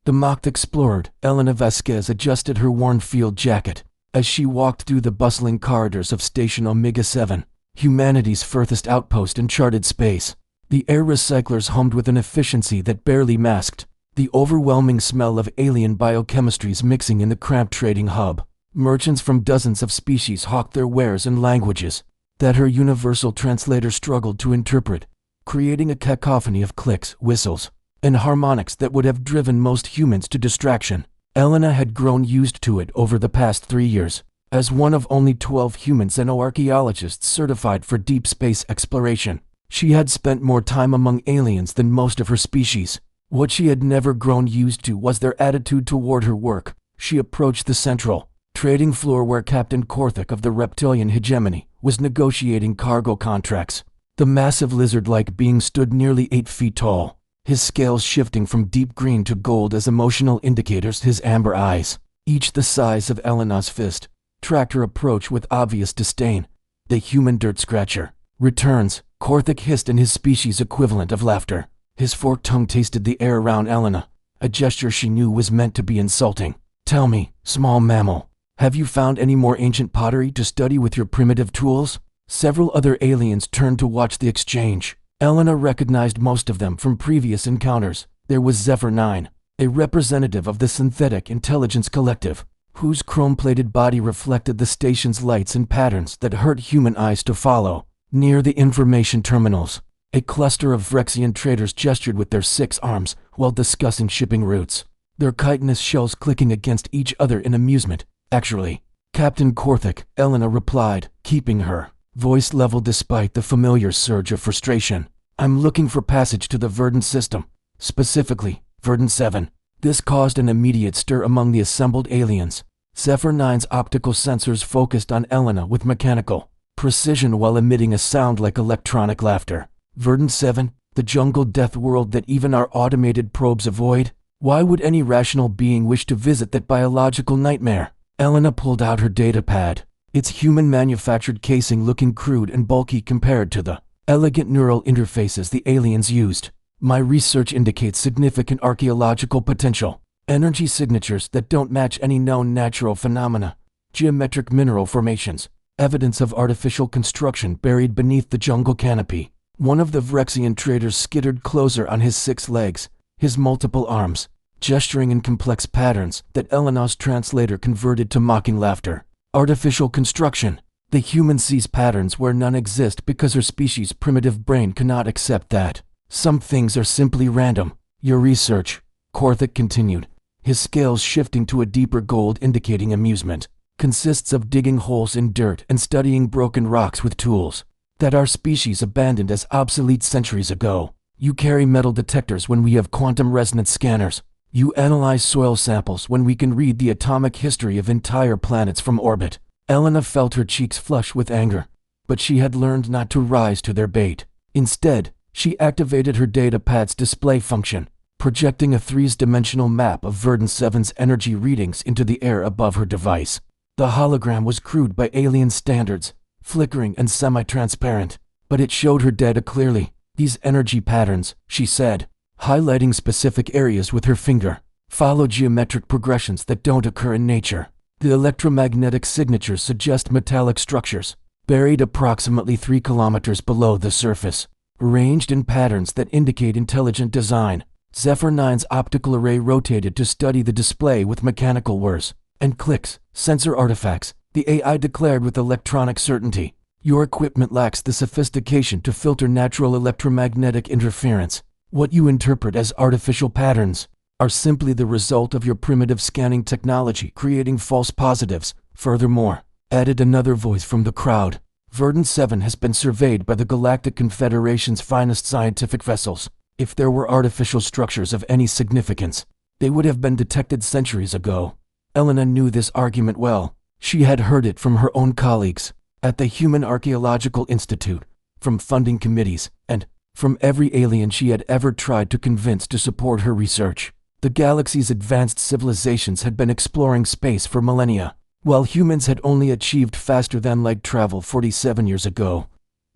The mocked explorer, Elena Vasquez, adjusted her worn field jacket. As she walked through the bustling corridors of Station Omega-7, humanity's furthest outpost in charted space, the air recyclers hummed with an efficiency that barely masked the overwhelming smell of alien biochemistries mixing in the cramped trading hub. Merchants from dozens of species hawked their wares in languages that her universal translator struggled to interpret, creating a cacophony of clicks, whistles, and harmonics that would have driven most humans to distraction. Elena had grown used to it over the past 3 years. As one of only 12 human xenoarchaeologists certified for deep space exploration, she had spent more time among aliens than most of her species. What she had never grown used to was their attitude toward her work. She approached the central trading floor where Captain Korthik of the reptilian hegemony was negotiating cargo contracts. The massive lizard-like being stood nearly 8 feet tall, his scales shifting from deep green to gold as emotional indicators. His amber eyes, each the size of Elena's fist, tracked her approach with obvious disdain. "The human dirt scratcher returns," Korthik hissed in his species equivalent of laughter. His forked tongue tasted the air around Elena, a gesture she knew was meant to be insulting. "Tell me, small mammal, have you found any more ancient pottery to study with your primitive tools?" Several other aliens turned to watch the exchange. Elena recognized most of them from previous encounters. There was Zephyr 9, a representative of the Synthetic Intelligence Collective, whose chrome-plated body reflected the station's lights in patterns that hurt human eyes to follow. Near the information terminals, a cluster of Vrexian traders gestured with their 6 arms while discussing shipping routes, their chitinous shells clicking against each other in amusement. "Actually, Captain Korthik," Elena replied, keeping her voice level despite the familiar surge of frustration. "I'm looking for passage to the Verdant system, specifically Verdant 7. This caused an immediate stir among the assembled aliens. Zephyr 9's optical sensors focused on Elena with mechanical precision while emitting a sound like electronic laughter. "Verdant 7, the jungle death world that even our automated probes avoid? Why would any rational being wish to visit that biological nightmare?" Elena pulled out her data pad, its human-manufactured casing looking crude and bulky compared to the elegant neural interfaces the aliens used. "My research indicates significant archaeological potential. Energy signatures that don't match any known natural phenomena. Geometric mineral formations. Evidence of artificial construction buried beneath the jungle canopy." One of the Vrexian traders skittered closer on his 6 legs, his multiple arms, gesturing in complex patterns that Elena's translator converted to mocking laughter. "Artificial construction. The human sees patterns where none exist because her species' primitive brain cannot accept that. Some things are simply random." "Your research," Korthik continued, his scales shifting to a deeper gold indicating amusement, "consists of digging holes in dirt and studying broken rocks with tools that our species abandoned as obsolete centuries ago. You carry metal detectors when we have quantum resonance scanners. You analyze soil samples when we can read the atomic history of entire planets from orbit." Elena felt her cheeks flush with anger, but she had learned not to rise to their bait. Instead, she activated her data pad's display function, projecting a 3-dimensional map of Verdant 7's energy readings into the air above her device. The hologram was crude by alien standards, flickering and semi-transparent, but it showed her data clearly. "These energy patterns," she said, highlighting specific areas with her finger, "follow geometric progressions that don't occur in nature. The electromagnetic signatures suggest metallic structures, buried approximately 3 kilometers below the surface, arranged in patterns that indicate intelligent design." Zephyr 9's optical array rotated to study the display with mechanical whirs and clicks, sensor artifacts, the AI declared with electronic certainty. "Your equipment lacks the sophistication to filter natural electromagnetic interference. What you interpret as artificial patterns are simply the result of your primitive scanning technology creating false positives." "Furthermore," added another voice from the crowd, "Verdant 7 has been surveyed by the Galactic Confederation's finest scientific vessels. If there were artificial structures of any significance, they would have been detected centuries ago." Elena knew this argument well. She had heard it from her own colleagues at the Human Archaeological Institute, from funding committees, and from every alien she had ever tried to convince to support her research. The galaxy's advanced civilizations had been exploring space for millennia, while humans had only achieved faster-than-light travel 47 years ago.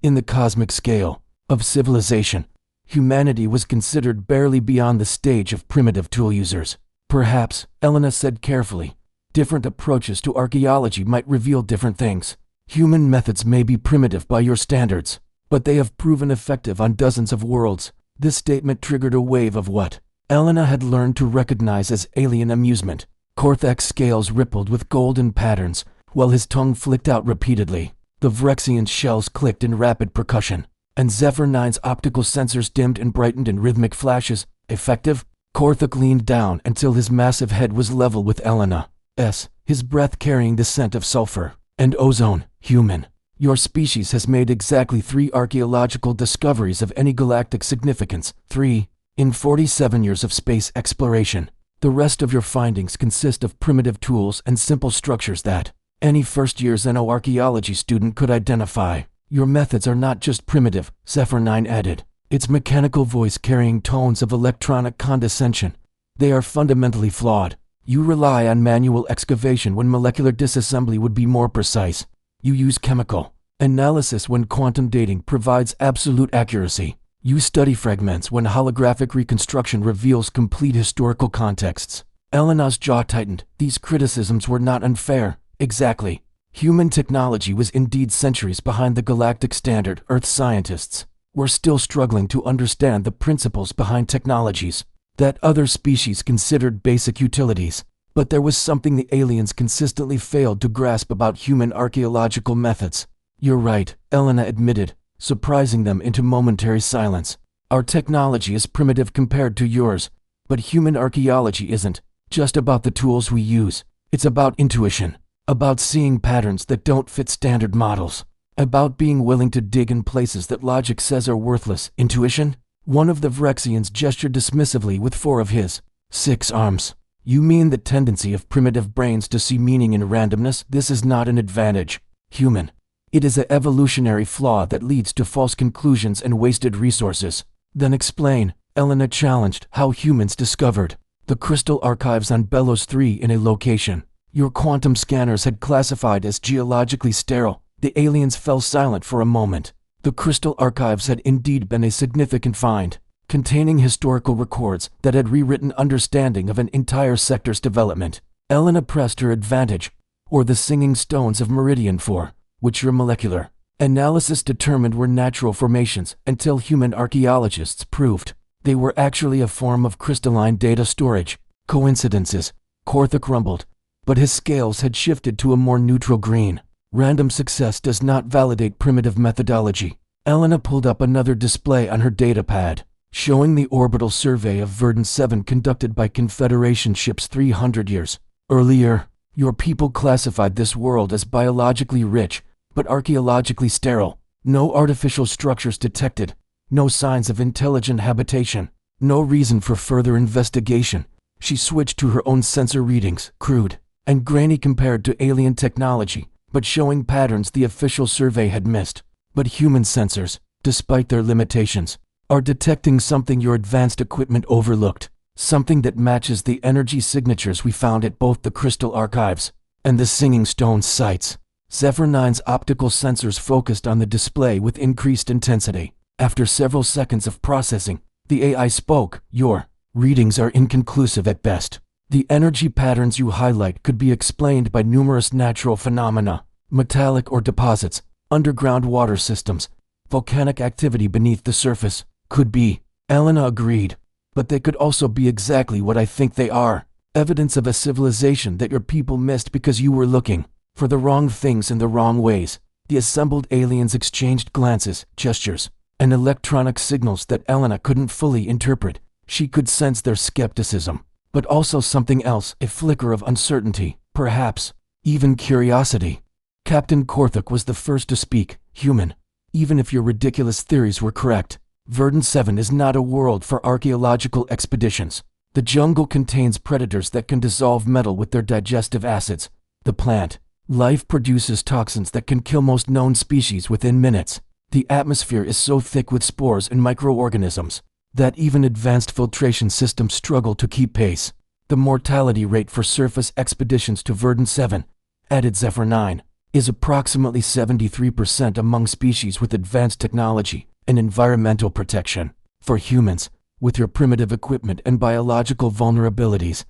In the cosmic scale of civilization, humanity was considered barely beyond the stage of primitive tool users. Perhaps, Elena said carefully. Different approaches to archaeology might reveal different things. Human methods may be primitive by your standards, but they have proven effective on dozens of worlds. This statement triggered a wave of what Elena had learned to recognize as alien amusement. Korthak's scales rippled with golden patterns, while his tongue flicked out repeatedly. The Vrexian's shells clicked in rapid percussion, and Zephyr 9's optical sensors dimmed and brightened in rhythmic flashes. Effective? Korthak leaned down until his massive head was level with Elena's, his breath carrying the scent of sulfur and ozone. Human, your species has made exactly 3 archaeological discoveries of any galactic significance. 3. In 47 years of space exploration. The rest of your findings consist of primitive tools and simple structures that any first-year xenoarchaeology student could identify. Your methods are not just primitive, Zephyr 9 added, its mechanical voice carrying tones of electronic condescension. They are fundamentally flawed. You rely on manual excavation when molecular disassembly would be more precise. You use chemical analysis when quantum dating provides absolute accuracy. You study fragments when holographic reconstruction reveals complete historical contexts. Elena's jaw tightened. These criticisms were not unfair. Exactly. Human technology was indeed centuries behind the galactic standard. Earth scientists were still struggling to understand the principles behind technologies that other species considered basic utilities. But there was something the aliens consistently failed to grasp about human archaeological methods. You're right, Elena admitted, surprising them into momentary silence. Our technology is primitive compared to yours, but human archaeology isn't just about the tools we use. It's about intuition, about seeing patterns that don't fit standard models, about being willing to dig in places that logic says are worthless. Intuition? One of the Vrexians gestured dismissively with 4 of his 6 arms. You mean the tendency of primitive brains to see meaning in randomness? This is not an advantage, human. It is an evolutionary flaw that leads to false conclusions and wasted resources. Then explain, Elena challenged, how humans discovered the crystal archives on Belos 3 in a location your quantum scanners had classified as geologically sterile. The aliens fell silent for a moment. The crystal archives had indeed been a significant find, containing historical records that had rewritten understanding of an entire sector's development. Elena pressed her advantage, or the singing stones of Meridian 4, which your molecular analysis determined were natural formations until human archaeologists proved they were actually a form of crystalline data storage. Coincidences, Korthak rumbled, but his scales had shifted to a more neutral green. Random success does not validate primitive methodology. Elena pulled up another display on her datapad, showing the orbital survey of Verdun 7 conducted by Confederation ships 300 years earlier. Your people classified this world as biologically rich, but archaeologically sterile. No artificial structures detected, no signs of intelligent habitation, no reason for further investigation. She switched to her own sensor readings, crude and grainy compared to alien technology, but showing patterns the official survey had missed. But human sensors, despite their limitations, are detecting something your advanced equipment overlooked, something that matches the energy signatures we found at both the crystal archives and the Singing Stone sites. Zephyr 9's optical sensors focused on the display with increased intensity. After several seconds of processing, the AI spoke. Your readings are inconclusive at best. The energy patterns you highlight could be explained by numerous natural phenomena, metallic ore deposits, underground water systems, volcanic activity beneath the surface. Could be, Elena agreed, but they could also be exactly what I think they are. Evidence of a civilization that your people missed because you were looking for the wrong things in the wrong ways. The assembled aliens exchanged glances, gestures, and electronic signals that Elena couldn't fully interpret. She could sense their skepticism, but also something else, a flicker of uncertainty, perhaps even curiosity. Captain Korthak was the first to speak. Human, even if your ridiculous theories were correct, Verdun 7 is not a world for archaeological expeditions. The jungle contains predators that can dissolve metal with their digestive acids. The plant life produces toxins that can kill most known species within minutes. The atmosphere is so thick with spores and microorganisms that even advanced filtration systems struggle to keep pace. The mortality rate for surface expeditions to Verdun 7, added Zephyr 9, is approximately 73% among species with advanced technology and environmental protection. For humans, with your primitive equipment and biological vulnerabilities,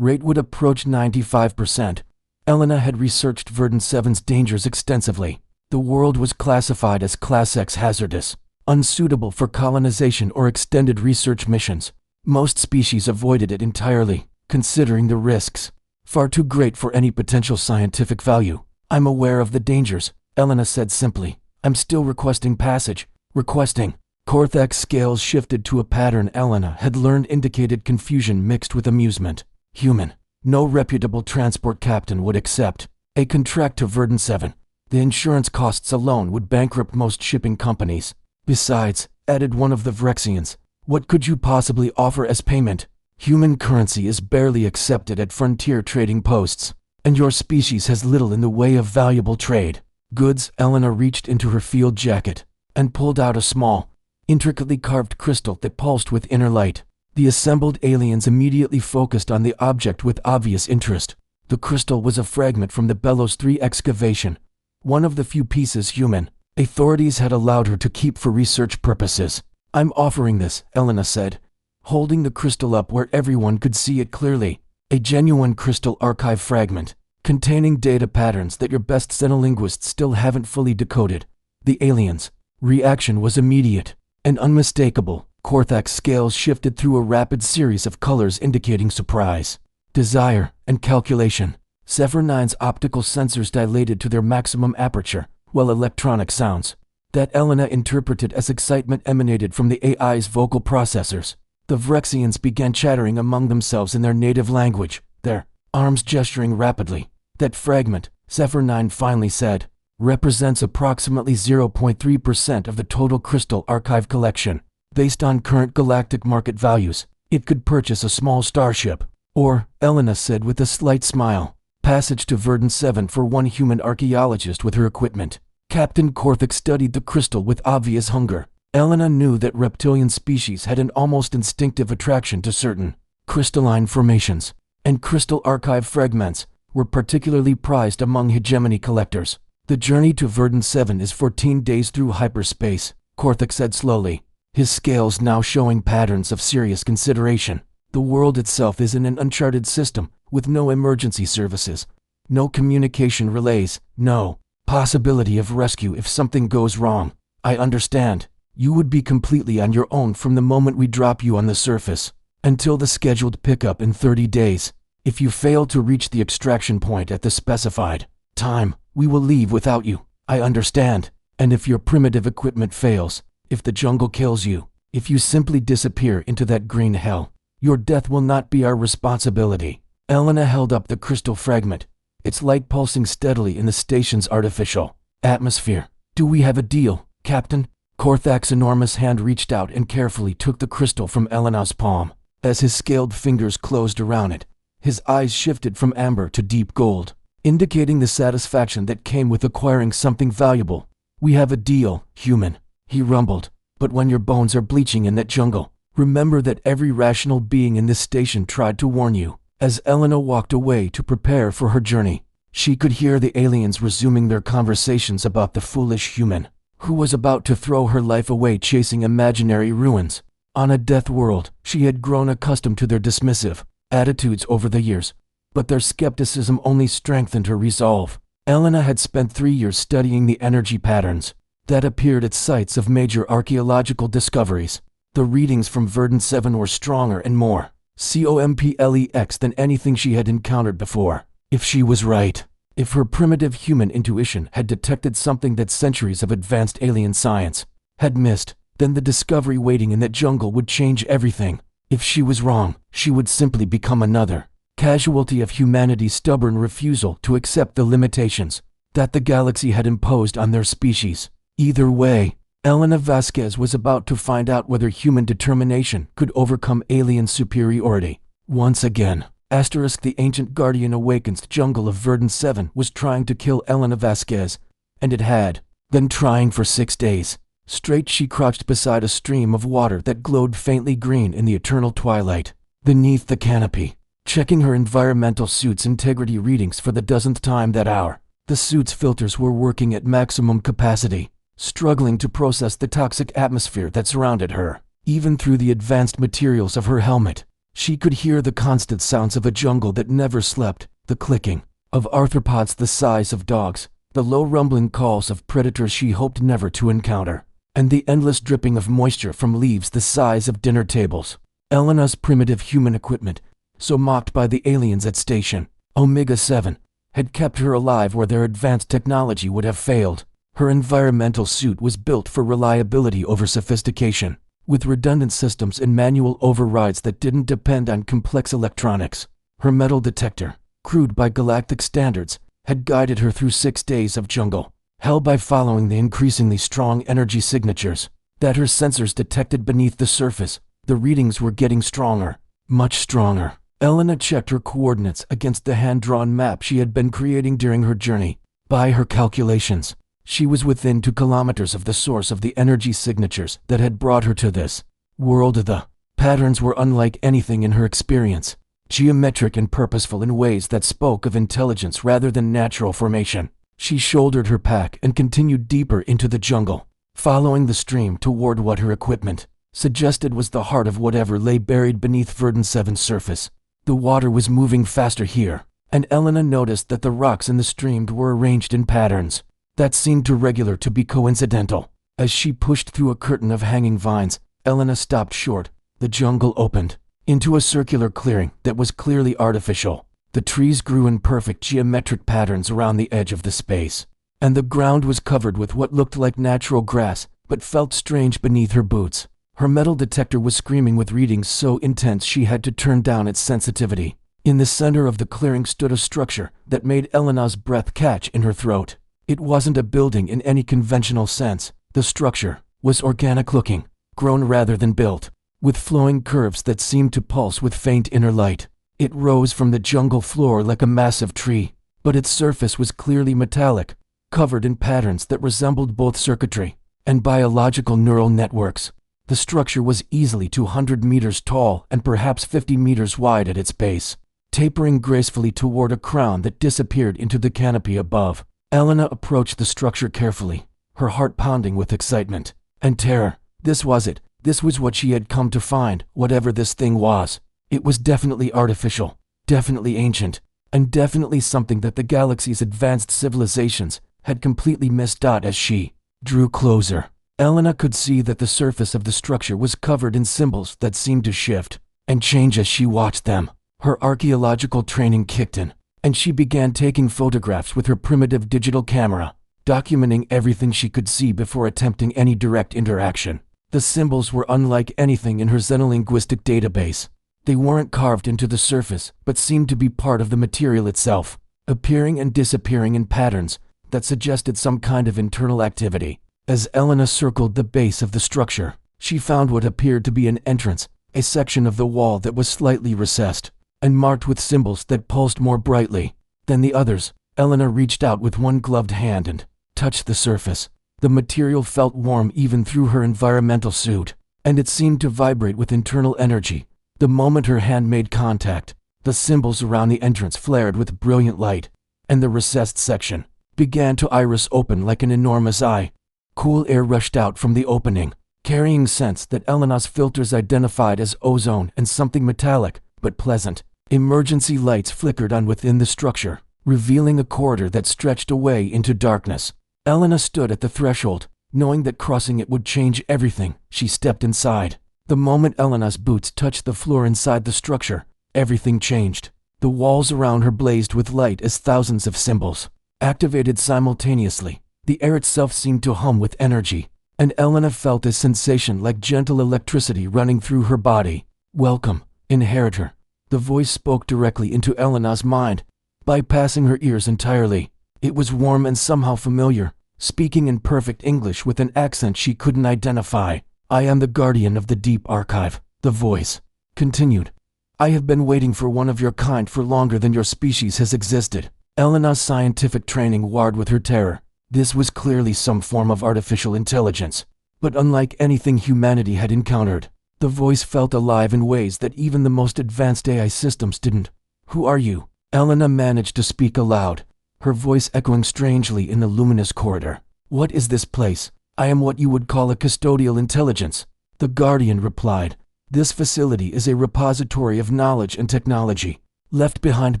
rate would approach 95%. Elena had researched Verdun 7's dangers extensively. The world was classified as Class X hazardous, unsuitable for colonization or extended research missions. Most species avoided it entirely, considering the risks far too great for any potential scientific value. I'm aware of the dangers, Elena said simply. I'm still requesting passage. Requesting. Korthak's scales shifted to a pattern Elena had learned indicated confusion mixed with amusement. Human. No reputable transport captain would accept a contract to Verdun 7. The insurance costs alone would bankrupt most shipping companies. Besides, added one of the Vrexians, what could you possibly offer as payment? Human currency is barely accepted at frontier trading posts, and your species has little in the way of valuable trade goods. Elena reached into her field jacket and pulled out a small, intricately carved crystal that pulsed with inner light. The assembled aliens immediately focused on the object with obvious interest. The crystal was a fragment from the Bellows 3 excavation, one of the few pieces human authorities had allowed her to keep for research purposes. I'm offering this, Elena said, holding the crystal up where everyone could see it clearly. A genuine crystal archive fragment, containing data patterns that your best xenolinguists still haven't fully decoded. The aliens' reaction was immediate and unmistakable. Korthak's scales shifted through a rapid series of colors indicating surprise, desire, and calculation. Zephyr 9's optical sensors dilated to their maximum aperture, while electronic sounds that Elena interpreted as excitement emanated from the AI's vocal processors. The Vrexians began chattering among themselves in their native language, their arms gesturing rapidly. That fragment, Zephyr 9 finally said, represents approximately 0.3% of the total crystal archive collection. Based on current galactic market values, it could purchase a small starship. Or, Elena said with a slight smile, passage to Verdun 7 for one human archaeologist with her equipment. Captain Korthak studied the crystal with obvious hunger. Elena knew that reptilian species had an almost instinctive attraction to certain crystalline formations, and crystal archive fragments were particularly prized among hegemony collectors. The journey to Verdun 7 is 14 days through hyperspace, Korthak said slowly, his scales now showing patterns of serious consideration. The world itself is in an uncharted system, with no emergency services, no communication relays, no possibility of rescue if something goes wrong. I understand. You would be completely on your own from the moment we drop you on the surface, until the scheduled pickup in 30 days. If you fail to reach the extraction point at the specified time, we will leave without you. I understand. And if your primitive equipment fails, if the jungle kills you, if you simply disappear into that green hell, your death will not be our responsibility. Elena held up the crystal fragment, its light pulsing steadily in the station's artificial atmosphere. Do we have a deal, Captain? Korthak's enormous hand reached out and carefully took the crystal from Elena's palm. As his scaled fingers closed around it, his eyes shifted from amber to deep gold, indicating the satisfaction that came with acquiring something valuable. We have a deal, human, he rumbled. But when your bones are bleaching in that jungle, remember that every rational being in this station tried to warn you. As Elena walked away to prepare for her journey, she could hear the aliens resuming their conversations about the foolish human who was about to throw her life away chasing imaginary ruins. On a death world, she had grown accustomed to their dismissive attitudes over the years, but their skepticism only strengthened her resolve. Elena had spent 3 years studying the energy patterns that appeared at sites of major archaeological discoveries. The readings from Verdun 7 were stronger and more complex than anything she had encountered before. If she was right, if her primitive human intuition had detected something that centuries of advanced alien science had missed, then the discovery waiting in that jungle would change everything. If she was wrong, she would simply become another casualty of humanity's stubborn refusal to accept the limitations that the galaxy had imposed on their species. Either way, Elena Vasquez was about to find out whether human determination could overcome alien superiority. Once again, the ancient guardian awakens jungle of Verdun 7 was trying to kill Elena Vasquez, and it had been trying for 6 days. Straight she crouched beside a stream of water that glowed faintly green in the eternal twilight. Beneath the canopy, checking her environmental suit's integrity readings for the dozenth time that hour, the suit's filters were working at maximum capacity, struggling to process the toxic atmosphere that surrounded her. Even through the advanced materials of her helmet, She could hear the constant sounds of a jungle that never slept, the clicking of arthropods the size of dogs, the low rumbling calls of predators she hoped never to encounter, and the endless dripping of moisture from leaves the size of dinner tables. Elena's primitive human equipment, so mocked by the aliens at Station Omega-7, had kept her alive where their advanced technology would have failed. Her environmental suit was built for reliability over sophistication, with redundant systems and manual overrides that didn't depend on complex electronics. Her metal detector, crude by galactic standards, had guided her through 6 days of jungle hell by following the increasingly strong energy signatures that her sensors detected beneath the surface. The readings were getting stronger, much stronger. Elena checked her coordinates against the hand-drawn map she had been creating during her journey. By her calculations, she was within 2 kilometers of the source of the energy signatures that had brought her to this world. The patterns were unlike anything in her experience, geometric and purposeful in ways that spoke of intelligence rather than natural formation. She shouldered her pack and continued deeper into the jungle, following the stream toward what her equipment suggested was the heart of whatever lay buried beneath Verdun 7's surface. The water was moving faster here, and Elena noticed that the rocks in the stream were arranged in patterns that seemed too regular to be coincidental. As she pushed through a curtain of hanging vines, Elena stopped short. The jungle opened into a circular clearing that was clearly artificial. The trees grew in perfect geometric patterns around the edge of the space, and the ground was covered with what looked like natural grass but felt strange beneath her boots. Her metal detector was screaming with readings so intense she had to turn down its sensitivity. In the center of the clearing stood a structure that made Elena's breath catch in her throat. It wasn't a building in any conventional sense. The structure was organic-looking, grown rather than built, with flowing curves that seemed to pulse with faint inner light. It rose from the jungle floor like a massive tree, but its surface was clearly metallic, covered in patterns that resembled both circuitry and biological neural networks. The structure was easily 200 meters tall and perhaps 50 meters wide at its base, tapering gracefully toward a crown that disappeared into the canopy above. Elena approached the structure carefully, her heart pounding with excitement and terror. This was it. This was what she had come to find, whatever this thing was. It was definitely artificial, definitely ancient, and definitely something that the galaxy's advanced civilizations had completely missed. As she drew closer, Elena could see that the surface of the structure was covered in symbols that seemed to shift and change as she watched them. Her archaeological training kicked in, and she began taking photographs with her primitive digital camera, documenting everything she could see before attempting any direct interaction. The symbols were unlike anything in her xenolinguistic database. They weren't carved into the surface, but seemed to be part of the material itself, appearing and disappearing in patterns that suggested some kind of internal activity. As Elena circled the base of the structure, she found what appeared to be an entrance, a section of the wall that was slightly recessed and marked with symbols that pulsed more brightly than the others. Elena reached out with one gloved hand and touched the surface. The material felt warm even through her environmental suit, and it seemed to vibrate with internal energy. The moment her hand made contact, the symbols around the entrance flared with brilliant light, and the recessed section began to iris open like an enormous eye. Cool air rushed out from the opening, carrying scents that Elena's filters identified as ozone and something metallic but pleasant. Emergency lights flickered on within the structure, revealing a corridor that stretched away into darkness. Elena stood at the threshold, knowing that crossing it would change everything. She stepped inside. The moment Elena's boots touched the floor inside the structure, everything changed. The walls around her blazed with light as thousands of symbols activated simultaneously. The air itself seemed to hum with energy, and Elena felt a sensation like gentle electricity running through her body. "Welcome, inheritor." The voice spoke directly into Elena's mind, bypassing her ears entirely. It was warm and somehow familiar, speaking in perfect English with an accent she couldn't identify. "I am the guardian of the deep archive," the voice continued. "I have been waiting for one of your kind for longer than your species has existed." Elena's scientific training warred with her terror. This was clearly some form of artificial intelligence, but unlike anything humanity had encountered. The voice felt alive in ways that even the most advanced AI systems didn't. "Who are you?" Elena managed to speak aloud, her voice echoing strangely in the luminous corridor. "What is this place?" "I am what you would call a custodial intelligence," the guardian replied, This facility is a repository of knowledge and technology, left behind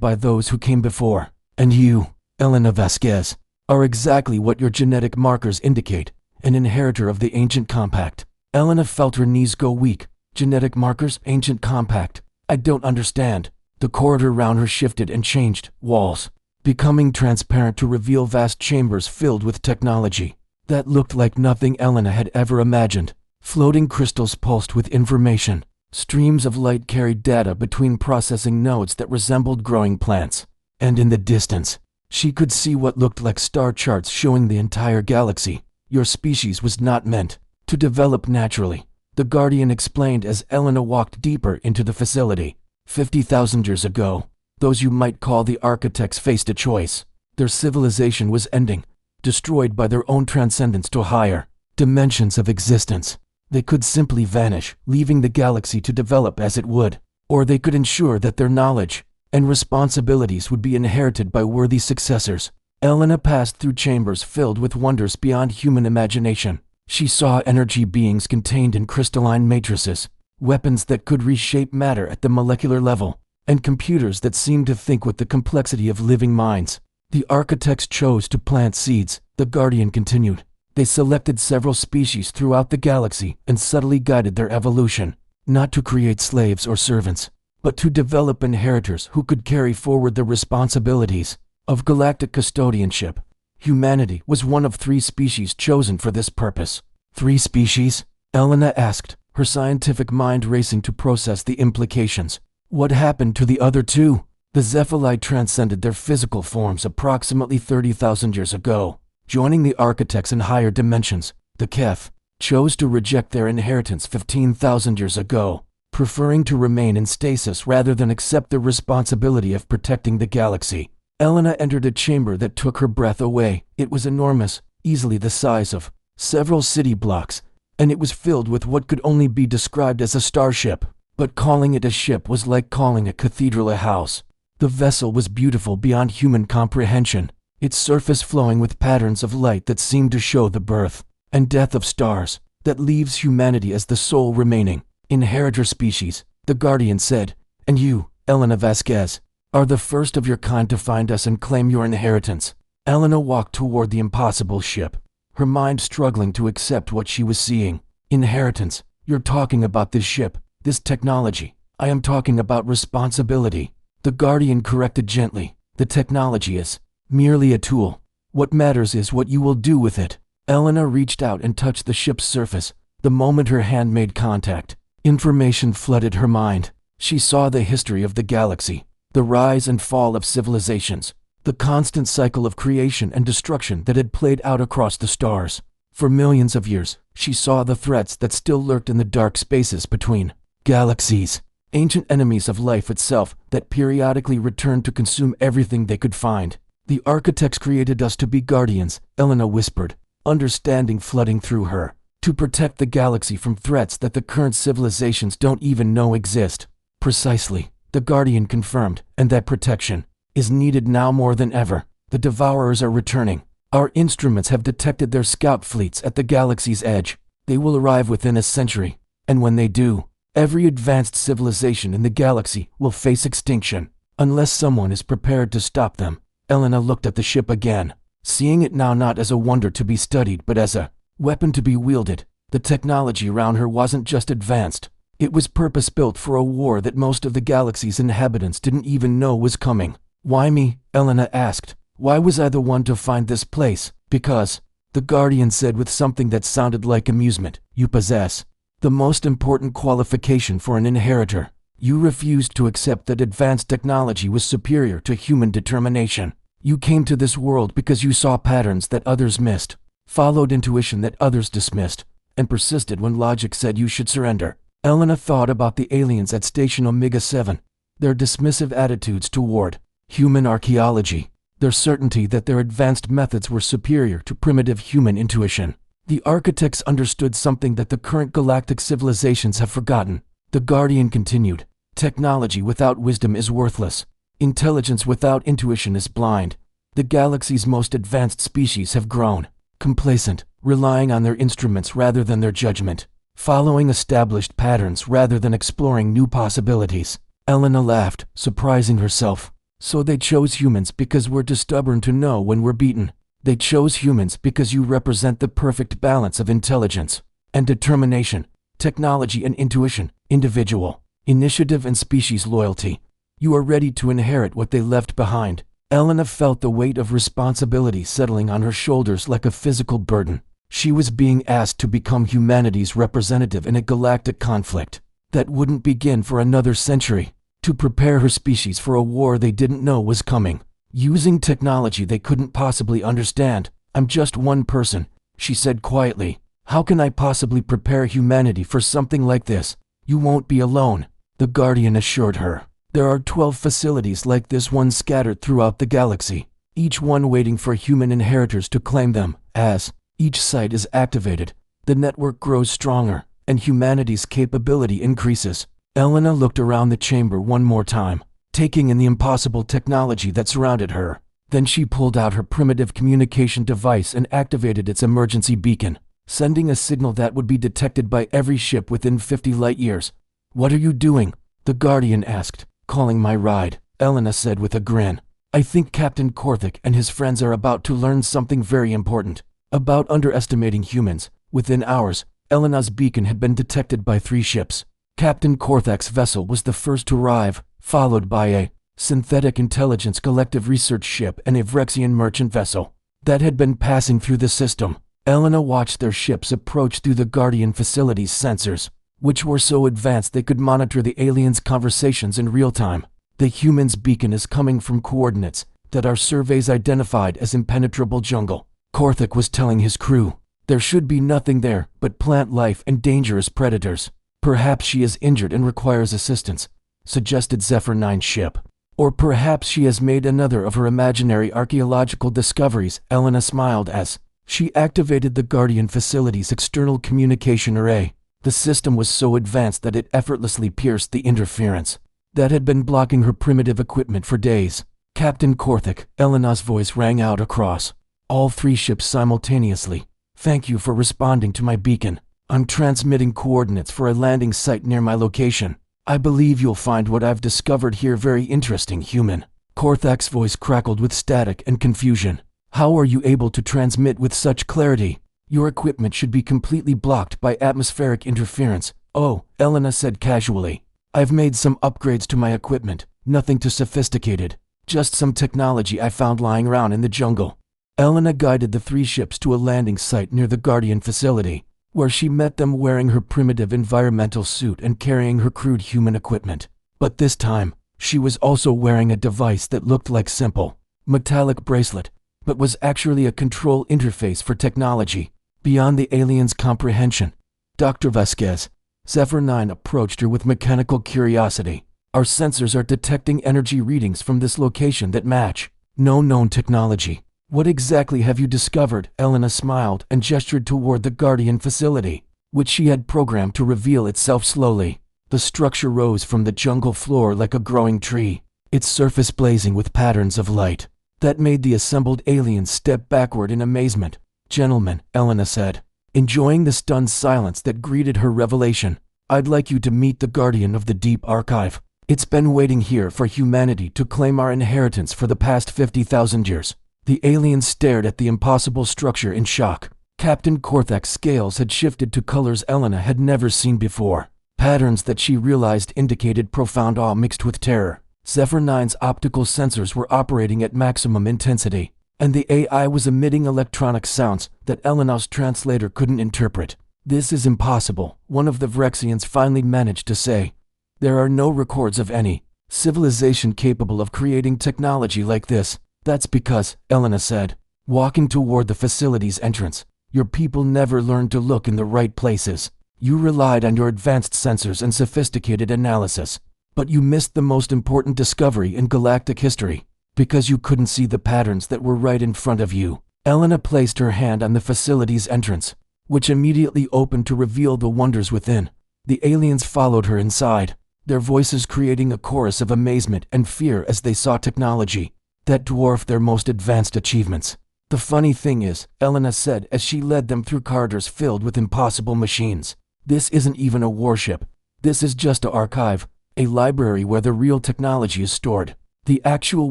by those who came before. And you, Elena Vasquez, are exactly what your genetic markers indicate, an inheritor of the ancient compact. Elena felt her knees go weak. Genetic markers, ancient compact. I don't understand. The corridor round her shifted and changed, walls becoming transparent to reveal vast chambers filled with technology that looked like nothing Elena had ever imagined. Floating crystals pulsed with information. Streams of light carried data between processing nodes that resembled growing plants. And in the distance, she could see what looked like star charts showing the entire galaxy. Your species was not meant to develop naturally, the Guardian explained as Elena walked deeper into the facility. 50,000 years ago, those you might call the architects faced a choice. Their civilization was ending, destroyed by their own transcendence to higher dimensions of existence. They could simply vanish, leaving the galaxy to develop as it would, or they could ensure that their knowledge and responsibilities would be inherited by worthy successors. Elena passed through chambers filled with wonders beyond human imagination. She saw energy beings contained in crystalline matrices, weapons that could reshape matter at the molecular level, and computers that seemed to think with the complexity of living minds. The architects chose to plant seeds, the Guardian continued. They selected several species throughout the galaxy and subtly guided their evolution, not to create slaves or servants, but to develop inheritors who could carry forward the responsibilities of galactic custodianship. Humanity was one of 3 species chosen for this purpose. 3 species? Elena asked, her scientific mind racing to process the implications. What happened to the other 2? The Zephali transcended their physical forms approximately 30,000 years ago, joining the architects in higher dimensions. The Kef chose to reject their inheritance 15,000 years ago, preferring to remain in stasis rather than accept the responsibility of protecting the galaxy. Elena entered a chamber that took her breath away. It was enormous, easily the size of several city blocks, and it was filled with what could only be described as a starship. But calling it a ship was like calling a cathedral a house. The vessel was beautiful beyond human comprehension, its surface flowing with patterns of light that seemed to show the birth and death of stars, that leaves humanity as the sole remaining inheritor species, the Guardian said. And you, Elena Vasquez, are the first of your kind to find us and claim your inheritance. Elena walked toward the impossible ship, her mind struggling to accept what she was seeing. Inheritance? You're talking about this ship, this technology. I am talking about responsibility. The Guardian corrected gently. The technology is merely a tool. What matters is what you will do with it. Elena reached out and touched the ship's surface. The moment her hand made contact, information flooded her mind. She saw the history of the galaxy, the rise and fall of civilizations, the constant cycle of creation and destruction that had played out across the stars. For millions of years, she saw the threats that still lurked in the dark spaces between galaxies, ancient enemies of life itself that periodically returned to consume everything they could find. The architects created us to be guardians, Elena whispered, understanding flooding through her, to protect the galaxy from threats that the current civilizations don't even know exist. Precisely, the Guardian confirmed, and that protection is needed now more than ever. The Devourers are returning. Our instruments have detected their scout fleets at the galaxy's edge. They will arrive within a century, and when they do, every advanced civilization in the galaxy will face extinction, unless someone is prepared to stop them. Elena looked at the ship again, seeing it now not as a wonder to be studied but as a weapon to be wielded. The technology around her wasn't just advanced. It was purpose-built for a war that most of the galaxy's inhabitants didn't even know was coming. Why me? Elena asked. Why was I the one to find this place? Because, the Guardian said with something that sounded like amusement, you possess the most important qualification for an inheritor. You refused to accept that advanced technology was superior to human determination. You came to this world because you saw patterns that others missed, followed intuition that others dismissed, and persisted when logic said you should surrender. Elena thought about the aliens at Station Omega-7, their dismissive attitudes toward human archaeology, their certainty that their advanced methods were superior to primitive human intuition. The architects understood something that the current galactic civilizations have forgotten. The Guardian continued, technology without wisdom is worthless. Intelligence without intuition is blind. The galaxy's most advanced species have grown complacent, relying on their instruments rather than their judgment. following established patterns rather than exploring new possibilities. Elena laughed, surprising herself. So they chose humans because we're too stubborn to know when we're beaten. They chose humans because you represent the perfect balance of intelligence and determination, technology and intuition, individual initiative and species loyalty. You are ready to inherit what they left behind. Elena felt the weight of responsibility settling on her shoulders like a physical burden. She was being asked to become humanity's representative in a galactic conflict that wouldn't begin for another century, to prepare her species for a war they didn't know was coming, using technology they couldn't possibly understand. I'm just one person, she said quietly. How can I possibly prepare humanity for something like this? You won't be alone, the Guardian assured her. There are 12 facilities like this one scattered throughout the galaxy, each one waiting for human inheritors to claim them. As each site is activated, the network grows stronger, and humanity's capability increases. Elena looked around the chamber one more time, taking in the impossible technology that surrounded her. Then she pulled out her primitive communication device and activated its emergency beacon, sending a signal that would be detected by every ship within 50 light years. What are you doing? The Guardian asked. Calling my ride, Elena said with a grin. I think Captain Korthik and his friends are about to learn something very important about underestimating humans. Within hours, Elena's beacon had been detected by 3 ships. Captain Korthik's vessel was the first to arrive, followed by a synthetic intelligence collective research ship and a Vrexian merchant vessel that had been passing through the system. Elena watched their ships approach through the Guardian facility's sensors, which were so advanced they could monitor the aliens' conversations in real time. The human's beacon is coming from coordinates that our surveys identified as impenetrable jungle, Korthik was telling his crew. There should be nothing there but plant life and dangerous predators. Perhaps she is injured and requires assistance, suggested Zephyr 9's ship. Or perhaps she has made another of her imaginary archaeological discoveries. Elena smiled as she activated the Guardian facility's external communication array. The system was so advanced that it effortlessly pierced the interference that had been blocking her primitive equipment for days. Captain Korthik, Elena's voice rang out across all 3 ships simultaneously. Thank you for responding to my beacon. I'm transmitting coordinates for a landing site near my location. I believe you'll find what I've discovered here very interesting, human. Korthik's voice crackled with static and confusion. How are you able to transmit with such clarity? Your equipment should be completely blocked by atmospheric interference. Oh, Elena said casually. I've made some upgrades to my equipment, nothing too sophisticated, just some technology I found lying around in the jungle. Elena guided the 3 ships to a landing site near the Guardian facility, where she met them wearing her primitive environmental suit and carrying her crude human equipment. But this time, she was also wearing a device that looked like simple, metallic bracelet, but was actually a control interface for technology beyond the alien's comprehension. Dr. Vasquez, Zephyr 9 approached her with mechanical curiosity. Our sensors are detecting energy readings from this location that match no known technology. What exactly have you discovered? Elena smiled and gestured toward the Guardian facility, which she had programmed to reveal itself slowly. The structure rose from the jungle floor like a growing tree, its surface blazing with patterns of light that made the assembled aliens step backward in amazement. Gentlemen, Elena said, enjoying the stunned silence that greeted her revelation, I'd like you to meet the Guardian of the Deep Archive. It's been waiting here for humanity to claim our inheritance for the past 50,000 years. The aliens stared at the impossible structure in shock. Captain Korthik's scales had shifted to colors Elena had never seen before, patterns that she realized indicated profound awe mixed with terror. Zephyr 9's optical sensors were operating at maximum intensity, and the AI was emitting electronic sounds that Elena's translator couldn't interpret. This is impossible, one of the Vrexians finally managed to say. There are no records of any civilization capable of creating technology like this. That's because, Elena said, walking toward the facility's entrance, your people never learned to look in the right places. You relied on your advanced sensors and sophisticated analysis, but you missed the most important discovery in galactic history, because you couldn't see the patterns that were right in front of you. Elena placed her hand on the facility's entrance, which immediately opened to reveal the wonders within. The aliens followed her inside, their voices creating a chorus of amazement and fear as they saw technology that dwarfed their most advanced achievements. The funny thing is, Elena said as she led them through corridors filled with impossible machines, This isn't even a warship. This is just an archive, a library where the real technology is stored. The actual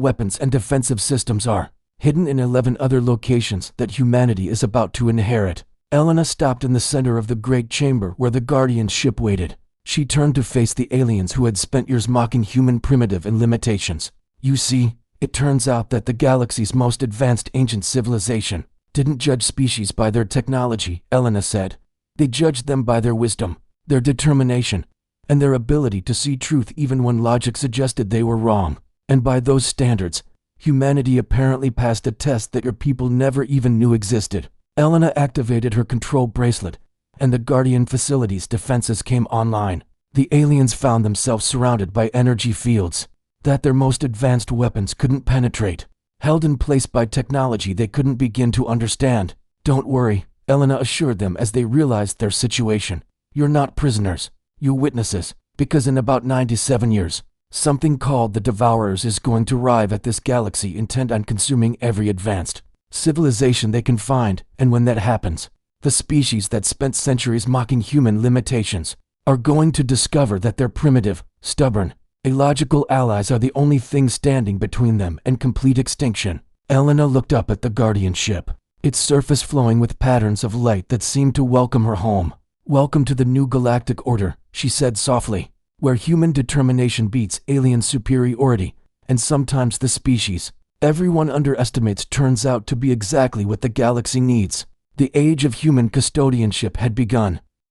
weapons and defensive systems are hidden in 11 other locations that humanity is about to inherit. Elena stopped in the center of the great chamber where the Guardian ship waited. She turned to face the aliens who had spent years mocking human primitive and limitations. You see, it turns out that the galaxy's most advanced ancient civilization didn't judge species by their technology, Elena said. They judged them by their wisdom, their determination, and their ability to see truth even when logic suggested they were wrong. And by those standards, humanity apparently passed a test that your people never even knew existed. Elena activated her control bracelet, and the Guardian facility's defenses came online. The aliens found themselves surrounded by energy fields that their most advanced weapons couldn't penetrate, held in place by technology they couldn't begin to understand. Don't worry, Elena assured them as they realized their situation. You're not prisoners, you're witnesses, because in about 97 years, something called the Devourers is going to arrive at this galaxy intent on consuming every advanced civilization they can find, and when that happens, the species that spent centuries mocking human limitations are going to discover that their primitive, stubborn, illogical allies are the only thing standing between them and complete extinction. Elena looked up at the Guardian ship, its surface flowing with patterns of light that seemed to welcome her home. Welcome to the new galactic order, she said softly, where human determination beats alien superiority, and sometimes the species everyone underestimates turns out to be exactly what the galaxy needs. The age of human custodianship had begun.